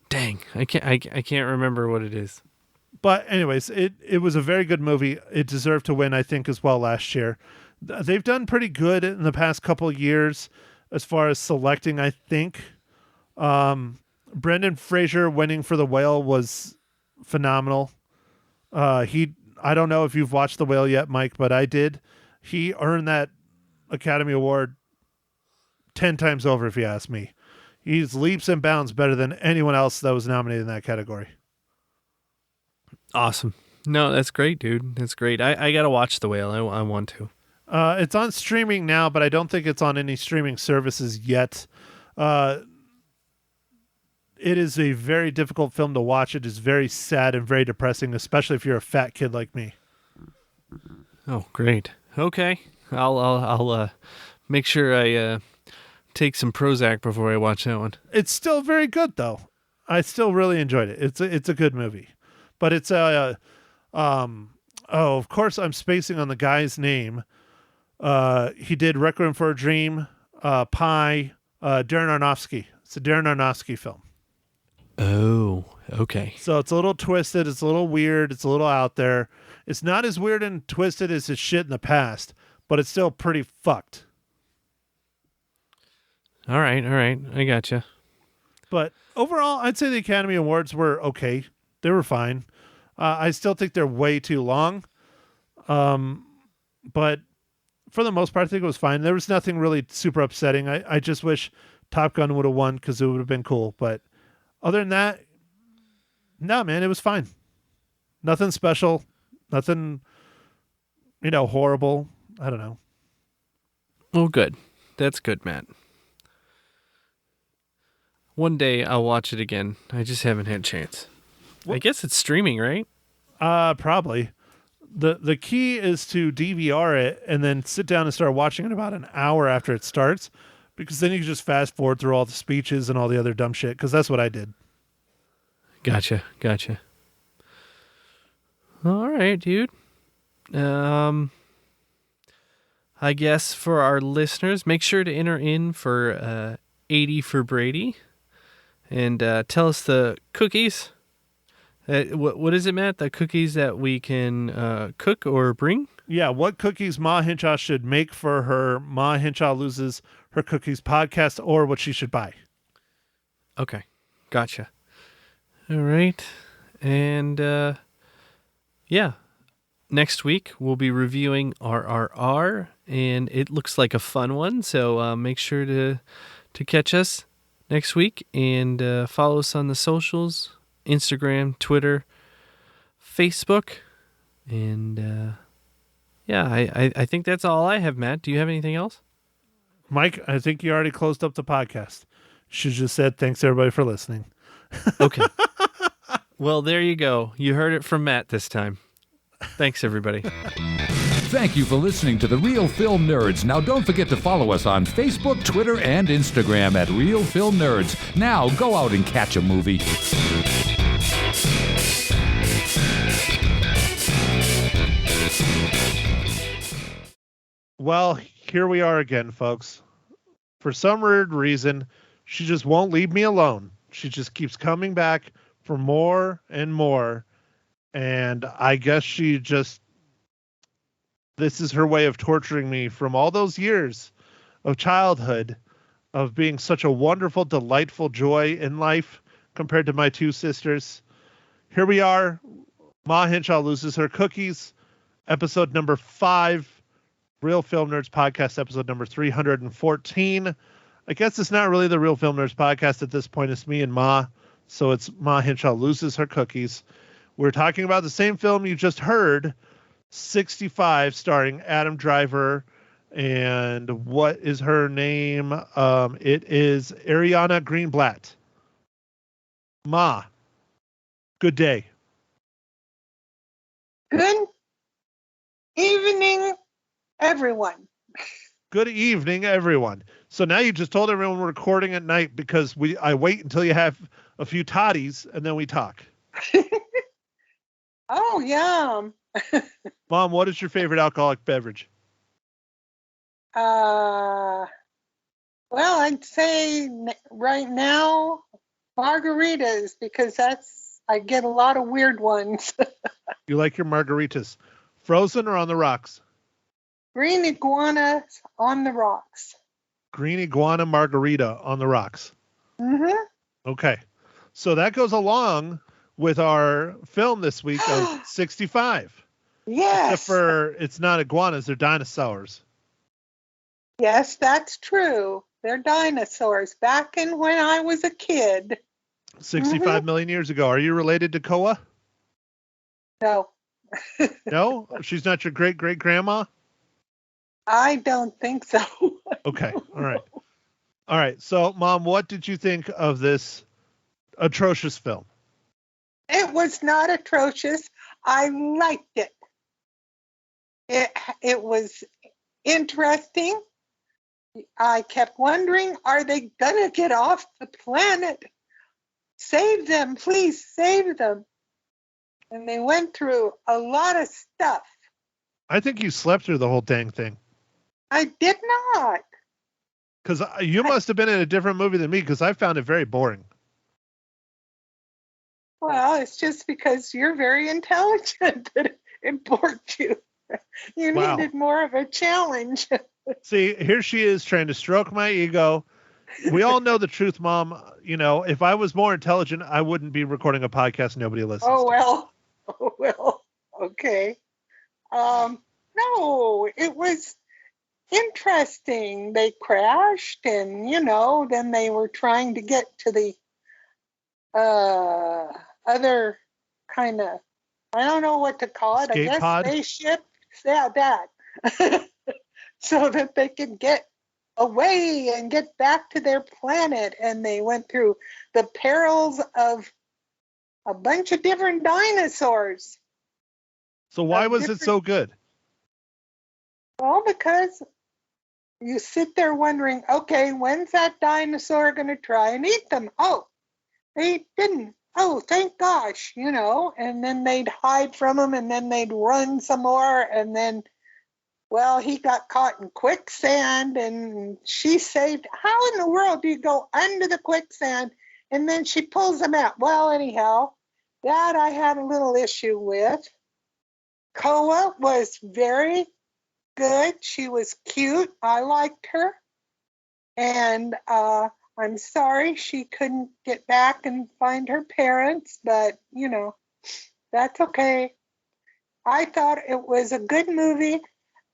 Speaker 3: Dang, I can't remember what it is.
Speaker 2: But anyways, it was a very good movie. It deserved to win, I think, as well last year. They've done pretty good in the past couple of years as far as selecting, I think. Brendan Fraser winning for The Whale was phenomenal. I don't know if you've watched The Whale yet, Mike, but I did. He earned that Academy Award 10 times over, if you ask me. He's leaps and bounds better than anyone else that was nominated in that category.
Speaker 3: Awesome. No, that's great, dude. That's great. I got to watch The Whale. I want to.
Speaker 2: It's on streaming now, but I don't think it's on any streaming services yet. It is a very difficult film to watch. It is very sad and very depressing, especially if you're a fat kid like me.
Speaker 3: Oh, great. Okay. I'll make sure I take some Prozac before I watch that one.
Speaker 2: It's still very good, though. I still really enjoyed it. It's a good movie. But it's of course I'm spacing on the guy's name. He did Requiem for a Dream, Pi, Darren Aronofsky. It's a Darren Aronofsky film.
Speaker 3: Oh, okay.
Speaker 2: So it's a little twisted. It's a little weird. It's a little out there. It's not as weird and twisted as his shit in the past, but it's still pretty fucked.
Speaker 3: All right. I gotcha.
Speaker 2: But overall, I'd say the Academy Awards were okay. They were fine. I still think they're way too long. But for the most part, I think it was fine. There was nothing really super upsetting. I just wish Top Gun would have won because it would have been cool. But other than that, no, man, it was fine. Nothing special. Nothing, horrible. I don't know.
Speaker 3: Well, good. That's good, Matt. One day I'll watch it again. I just haven't had a chance. I guess it's streaming, right?
Speaker 2: Probably. The key is to DVR it and then sit down and start watching it about an hour after it starts, because then you can just fast forward through all the speeches and all the other dumb shit, because that's what I did.
Speaker 3: Gotcha. All right, dude. I guess for our listeners, make sure to enter in for 80 for Brady and tell us the cookies. What is it, Matt? The cookies that we can cook or bring?
Speaker 2: Yeah, what cookies Ma Hinshaw should make for her Ma Hinshaw Loses Her Cookies podcast, or what she should buy.
Speaker 3: Okay, gotcha. All right. And yeah, next week we'll be reviewing RRR, and it looks like a fun one. So make sure to catch us next week and follow us on the socials. Instagram, Twitter, Facebook, and yeah, I think that's all I have, Matt. Do you have anything else?
Speaker 2: Mike, I think you already closed up the podcast. Should just said thanks everybody for listening.
Speaker 3: Okay. Well, there you go. You heard it from Matt this time. Thanks, everybody.
Speaker 1: Thank you for listening to The Real Film Nerds. Now, don't forget to follow us on Facebook, Twitter, and Instagram at Real Film Nerds. Now, go out and catch a movie.
Speaker 2: Well, here we are again, folks. For some weird reason, she just won't leave me alone. She just keeps coming back for more and more. And I guess this is her way of torturing me from all those years of childhood, of being such a wonderful, delightful joy in life compared to my two sisters. Here we are. Ma Hinshaw Loses Her Cookies, episode number 5. Real Film Nerds podcast, episode number 314. I guess it's not really the Real Film Nerds podcast at this point. It's me and Ma. So it's Ma Hinshaw Loses Her Cookies. We're talking about the same film you just heard, 65, starring Adam Driver. And what is her name? It is Ariana Greenblatt. Ma, Good day.
Speaker 5: Good evening, everyone.
Speaker 2: Good evening, everyone. So now you just told everyone we're recording at night because I wait until you have a few toddies and then we talk.
Speaker 5: Oh, yum.
Speaker 2: Mom, what is your favorite alcoholic beverage?
Speaker 5: Well, I'd say right now margaritas, because I get a lot of weird ones.
Speaker 2: You like your margaritas frozen or on the rocks?
Speaker 5: Green iguana on the rocks.
Speaker 2: Green iguana margarita on the rocks.
Speaker 5: Mm-hmm.
Speaker 2: Okay. So that goes along with our film this week of 65.
Speaker 5: Yes.
Speaker 2: Except for it's not iguanas, they're dinosaurs.
Speaker 5: Yes, that's true. They're dinosaurs. Back in when I was a kid.
Speaker 2: 65 million years ago. Are you related to Koa?
Speaker 5: No.
Speaker 2: No? She's not your great-great-grandma?
Speaker 5: I don't think so.
Speaker 2: Okay. All right. All right. So, Mom, what did you think of this atrocious film?
Speaker 5: It was not atrocious. I liked it. It was interesting. I kept wondering, are they gonna get off the planet? Save them, please save them. And they went through a lot of stuff.
Speaker 2: I think you slept through the whole dang thing.
Speaker 5: I did not.
Speaker 2: Because you must have been in a different movie than me because I found it very boring.
Speaker 5: Well, it's just because you're very intelligent that it bored you. You
Speaker 2: Wow.
Speaker 5: needed more of a challenge.
Speaker 2: See, here she is trying to stroke my ego. We all know the truth, Mom. You know, if I was more intelligent, I wouldn't be recording a podcast nobody listens
Speaker 5: Oh,
Speaker 2: to.
Speaker 5: well. Oh, well. Okay. No, it was interesting. They crashed and, then they were trying to get to the other kind of, I don't know what to call it.
Speaker 2: Escape pod?
Speaker 5: Spaceship. Yeah, that. So that they could get away and get back to their planet. And they went through the perils of a bunch of different dinosaurs.
Speaker 2: So why was it so good?
Speaker 5: Well, because you sit there wondering, okay, when's that dinosaur going to try and eat them? Oh, they didn't. Oh, thank gosh, and then they'd hide from him and then they'd run some more. And then, well, he got caught in quicksand and she saved. How in the world do you go under the quicksand and then she pulls him out? Well, anyhow, that I had a little issue with. Koa was very good. She was cute. I liked her. And I'm sorry she couldn't get back and find her parents, but, that's okay. I thought it was a good movie,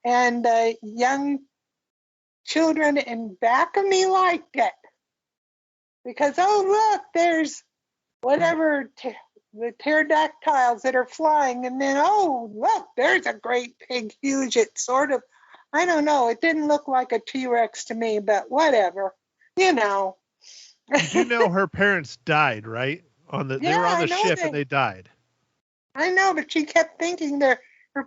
Speaker 5: and young children in back of me liked it. Because, oh, look, there's whatever, the pterodactyls that are flying, and then, oh, look, there's a great big, huge, it sort of, I don't know, it didn't look like a T-Rex to me, but whatever,
Speaker 2: You know her parents died, right? They were on the ship and they died.
Speaker 5: I know, but she kept thinking her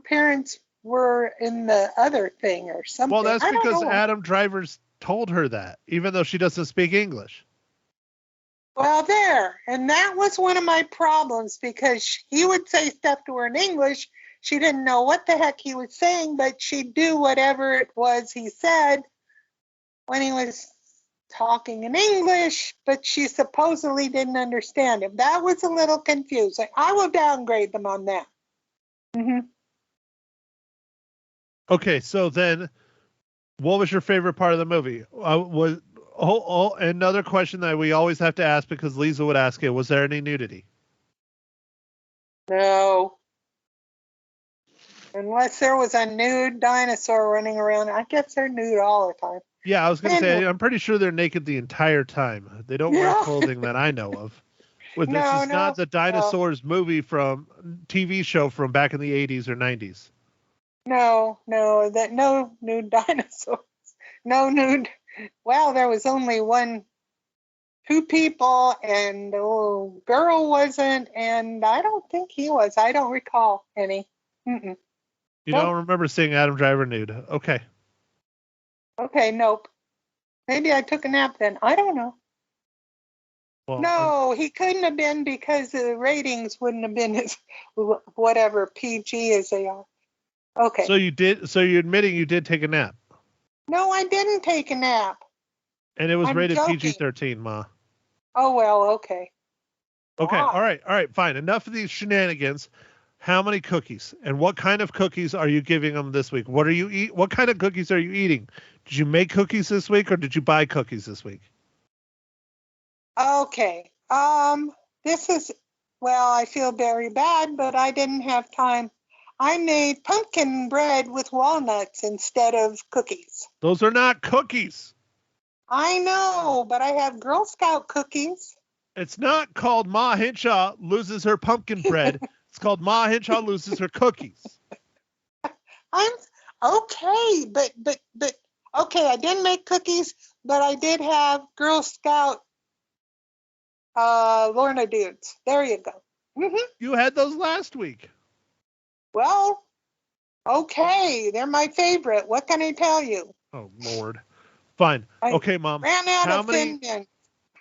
Speaker 5: parents were in the other thing or something.
Speaker 2: Well, that's because Adam Driver's told her that, even though she doesn't speak English.
Speaker 5: Well, there. And that was one of my problems because he would say stuff to her in English. She didn't know what the heck he was saying, but she'd do whatever it was he said when he was talking in English, but she supposedly didn't understand him. That was a little confusing. I will downgrade them on that. Mm-hmm.
Speaker 2: Okay, so then what was your favorite part of the movie? Another question that we always have to ask because Lisa would ask it, was there any nudity?
Speaker 5: No. Unless there was a nude dinosaur running around. I guess they're nude all the time.
Speaker 2: Yeah, I was going to say, I'm pretty sure they're naked the entire time. They don't wear clothing that I know of. This is not the dinosaurs movie from TV show from back in the 80s or 90s.
Speaker 5: No nude dinosaurs. No nude. Well, there was only one two people, and the little girl wasn't, and I don't think he was. I don't recall any. Mm-mm.
Speaker 2: You
Speaker 5: Nope.
Speaker 2: don't remember seeing Adam Driver nude. Okay.
Speaker 5: Okay, nope. Maybe I took a nap then. I don't know.
Speaker 2: Well,
Speaker 5: No, he couldn't have been because the ratings wouldn't have been as whatever PG as they are. Okay.
Speaker 2: So you're admitting you did take a nap.
Speaker 5: No, I didn't take a nap.
Speaker 2: And it was
Speaker 5: I'm
Speaker 2: rated
Speaker 5: joking.
Speaker 2: PG-13, Ma.
Speaker 5: Oh, well, okay.
Speaker 2: Okay,
Speaker 5: Wow.
Speaker 2: all right, fine. Enough of these shenanigans. How many cookies and what kind of cookies are you giving them this week? What kind of cookies are you eating? Did you make cookies this week or did you buy cookies this week?
Speaker 5: Okay. This is, well, I feel very bad, but I didn't have time. I made pumpkin bread with walnuts instead of cookies.
Speaker 2: Those are not cookies.
Speaker 5: I know, but I have Girl Scout cookies.
Speaker 2: It's not called Ma Hinshaw loses her pumpkin bread. It's called Ma Hinshaw loses her cookies.
Speaker 5: I'm okay, but okay, I didn't make cookies, but I did have Girl Scout Lorna Dudes. There you go. Mm-hmm.
Speaker 2: You had those last week.
Speaker 5: Well, okay, they're my favorite. What can I tell you?
Speaker 2: Oh, Lord. Fine.
Speaker 5: I
Speaker 2: Okay, Mom.
Speaker 5: Ran out
Speaker 2: How
Speaker 5: of
Speaker 2: many-
Speaker 5: Thin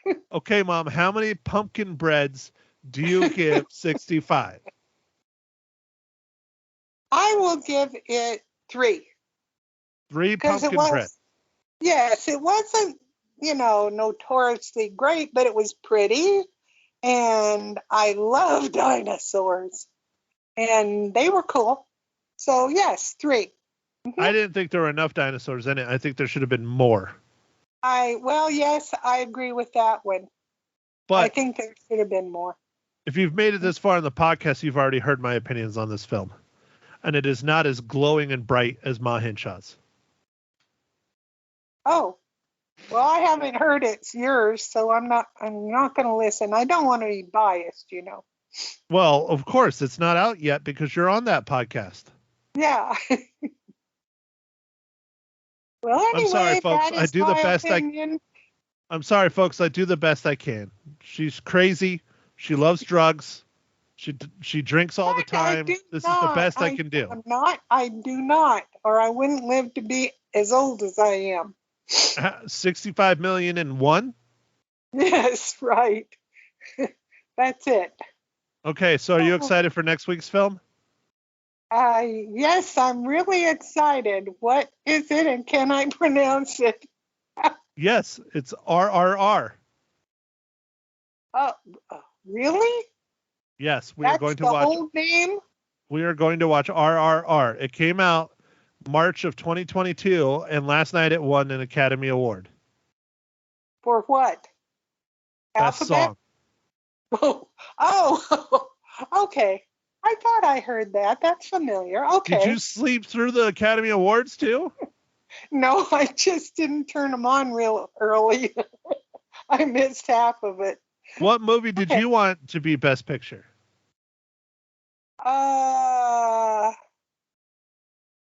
Speaker 5: Mint.
Speaker 2: Okay, Mom. How many pumpkin breads do you give 65?
Speaker 5: I will give it 3.
Speaker 2: 3
Speaker 5: Because it
Speaker 2: pumpkin
Speaker 5: was,
Speaker 2: bread.
Speaker 5: yes, it wasn't, notoriously great, but it was pretty. And I love dinosaurs. And they were cool. So, yes, 3.
Speaker 2: I didn't think there were enough dinosaurs in it. I think there should have been more.
Speaker 5: Yes, I agree with that one. I
Speaker 2: But
Speaker 5: think there should have been more.
Speaker 2: if you've made it this far in the podcast, you've already heard my opinions on this film. And it is not as glowing and bright as Ma Hinshaw's.
Speaker 5: Oh, well, I haven't heard it's yours, so I'm not going to listen. I don't want to be biased,
Speaker 2: Well, of course, it's not out yet because you're on that podcast.
Speaker 5: Yeah. Well, anyway,
Speaker 2: I'm sorry, folks.
Speaker 5: that
Speaker 2: I
Speaker 5: is
Speaker 2: do the
Speaker 5: my
Speaker 2: best
Speaker 5: opinion.
Speaker 2: I'm sorry, folks. I do the best I can. She's crazy. She loves drugs. She drinks all the
Speaker 5: Heck, I
Speaker 2: time.
Speaker 5: do
Speaker 2: This is the
Speaker 5: not.
Speaker 2: best I can do.
Speaker 5: I do not, or I wouldn't live to be as old as I am.
Speaker 2: 65 million and one.
Speaker 5: Yes, right. That's it.
Speaker 2: Okay, so are you excited for next week's film?
Speaker 5: Yes, I'm really excited. What is it, and can I pronounce it?
Speaker 2: Yes, it's RRR.
Speaker 5: Oh, really?
Speaker 2: Yes, we are
Speaker 5: That's
Speaker 2: going to
Speaker 5: the
Speaker 2: watch.
Speaker 5: whole name?
Speaker 2: We are going to watch RRR. It came out March of 2022, and last night it won an Academy Award.
Speaker 5: For what?
Speaker 2: Best song.
Speaker 5: Oh, okay. I thought I heard that. That's familiar. Okay.
Speaker 2: Did you sleep through the Academy Awards too?
Speaker 5: No, I just didn't turn them on real early. I missed half of it.
Speaker 2: What movie did
Speaker 5: Okay.
Speaker 2: you want to be Best Picture?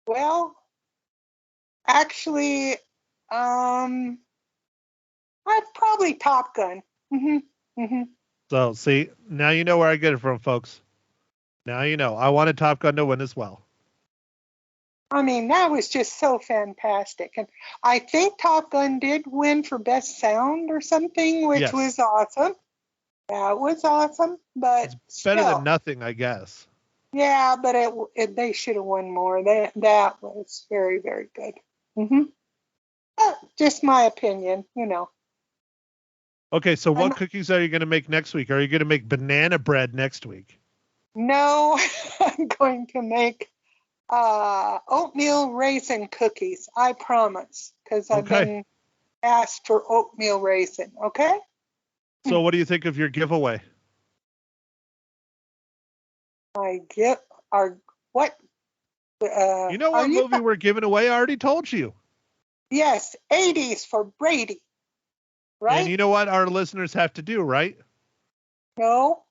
Speaker 5: Well, actually, I'd probably Top Gun.
Speaker 2: So, see, now you know where I get it from, folks. Now you know. I wanted Top Gun to win as well.
Speaker 5: I mean, that was just so fantastic. And I think Top Gun did win for Best Sound or something, which
Speaker 2: Yes.
Speaker 5: was awesome. That was awesome, but
Speaker 2: Better
Speaker 5: still.
Speaker 2: than nothing, I guess.
Speaker 5: Yeah, but they should have won more. That was very, very good. Just my opinion,
Speaker 2: Okay, so what
Speaker 5: I'm-
Speaker 2: cookies are you going to make next week? Are you going to make banana bread next week?
Speaker 5: No, I'm going to make oatmeal raisin cookies. I promise, because I've
Speaker 2: Okay.
Speaker 5: been asked for oatmeal raisin. Okay.
Speaker 2: So what do you think of your giveaway?
Speaker 5: I get our what?
Speaker 2: You know what
Speaker 5: are you-
Speaker 2: movie we're giving away? I already told you.
Speaker 5: Yes, 80s for Brady. Right?
Speaker 2: And you know what our listeners have to do, right?
Speaker 5: No.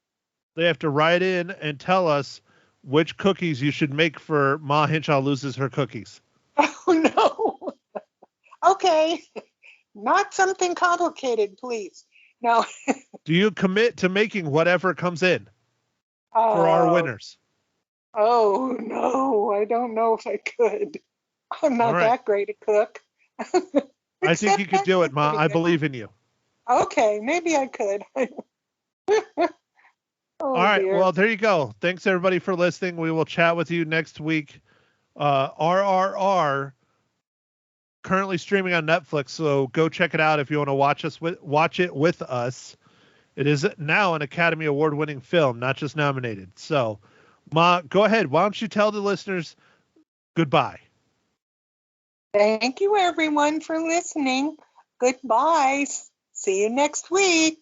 Speaker 2: They have to write in and tell us which cookies you should make for Ma Hinshaw Loses Her Cookies.
Speaker 5: Oh no. Okay. Not something complicated, please. No.
Speaker 2: Do you commit to making whatever comes in for our winners?
Speaker 5: Oh, no. I don't know if I could. I'm not
Speaker 2: All right.
Speaker 5: that great a cook.
Speaker 2: I think you could do it, Ma. I
Speaker 5: Pretty good.
Speaker 2: believe in you.
Speaker 5: Okay, maybe I could. Oh,
Speaker 2: All right.
Speaker 5: dear.
Speaker 2: Well, there you go. Thanks, everybody, for listening. We will chat with you next week. RRR, currently streaming on Netflix, so go check it out if you want to watch it with us. It is now an Academy Award-winning film, not just nominated. So, Ma, go ahead. Why don't you tell the listeners goodbye?
Speaker 5: Thank you, everyone, for listening. Goodbye. See you next week.